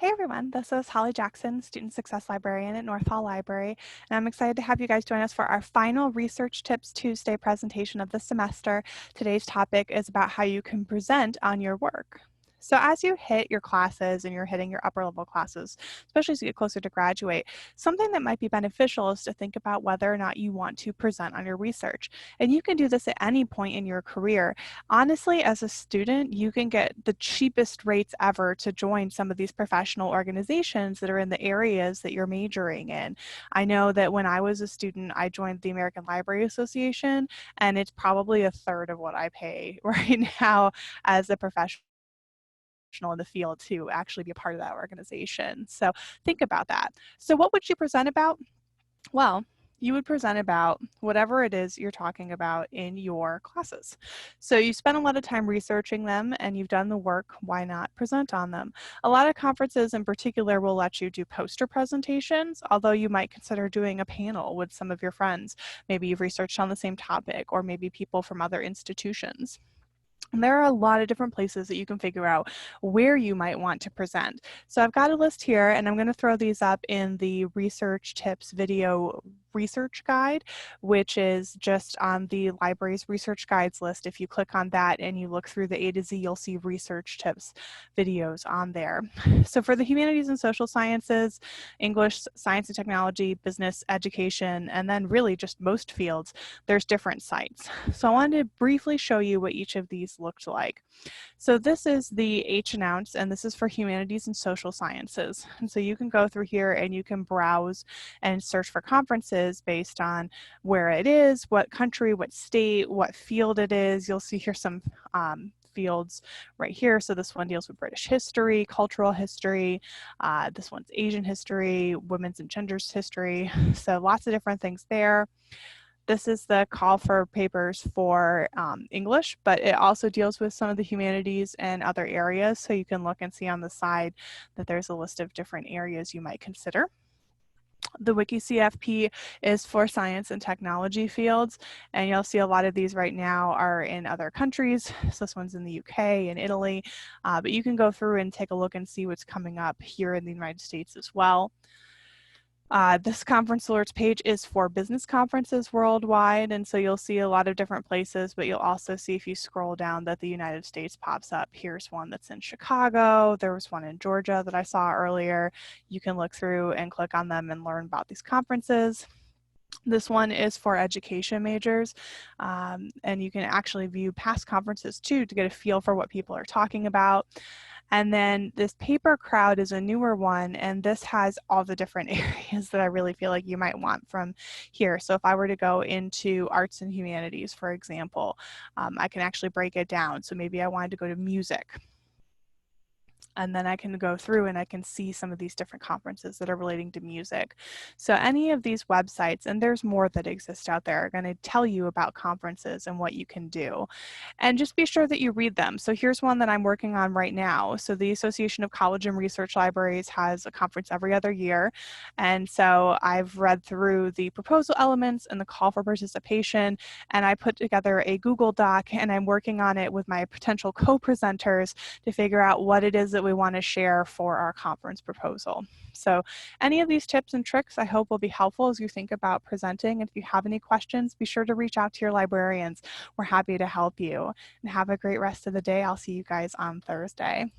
Hey everyone, this is Holly Jackson, Student Success Librarian at North Hall Library, and I'm excited to have you guys join us for our final Research Tips Tuesday presentation of the semester. Today's topic is about how you can present on your work. So as you hit your classes and you're hitting your upper level classes, especially as you get closer to graduate, something that might be beneficial is to think about whether or not you want to present on your research. And you can do this at any point in your career. Honestly, as a student, you can get the cheapest rates ever to join some of these professional organizations that are in the areas that you're majoring in. I know that when I was a student, I joined the American Library Association, and it's probably a third of what I pay right now as a professional in the field to actually be a part of that organization. So think about that. So what would you present about? Well, you would present about whatever it is you're talking about in your classes. So you spend a lot of time researching them and you've done the work, why not present on them? A lot of conferences in particular will let you do poster presentations, although you might consider doing a panel with some of your friends. Maybe you've researched on the same topic, or maybe people from other institutions. And there are a lot of different places that you can figure out where you might want to present. So I've got a list here, and I'm going to throw these up in the research tips video research guide, which is just on the library's research guides list. If you click on that and you look through the A to Z, you'll see research tips videos on there. So for the humanities and social sciences, English, science and technology, business, education, and then really just most fields, there's different sites. So I wanted to briefly show you what each of these looked like. So this is the H-Announce, and this is for humanities and social sciences. And so you can go through here and you can browse and search for conferences based on where it is, what country, what state, what field it is. You'll see here some fields right here. So this one deals with British history, cultural history. This one's Asian history, women's and genders history. So lots of different things there. This is the call for papers for English, but it also deals with some of the humanities and other areas. So you can look and see on the side that there's a list of different areas you might consider. The WikiCFP is for science and technology fields, and you'll see a lot of these right now are in other countries. So this one's in the UK and Italy, but you can go through and take a look and see what's coming up here in the United States as well. This conference alerts page is for business conferences worldwide, and so you'll see a lot of different places, but you'll also see if you scroll down that the United States pops up. Here's one that's in Chicago. There was one in Georgia that I saw earlier. You can look through and click on them and learn about these conferences. This one is for education majors, and you can actually view past conferences too to get a feel for what people are talking about. And then this paper crowd is a newer one, and this has all the different areas that I really feel like you might want from here. So if I were to go into arts and humanities, for example, I can actually break it down. So maybe I wanted to go to music. And then I can go through and I can see some of these different conferences that are relating to music. So any of these websites, and there's more that exist out there, are going to tell you about conferences and what you can do. And just be sure that you read them. So here's one that I'm working on right now. So the Association of College and Research Libraries has a conference every other year. And so I've read through the proposal elements and the call for participation, and I put together a Google Doc, and I'm working on it with my potential co-presenters to figure out what it is that we want to share for our conference proposal. So any of these tips and tricks I hope will be helpful as you think about presenting. And if you have any questions, be sure to reach out to your librarians. We're happy to help you. And have a great rest of the day. I'll see you guys on Thursday.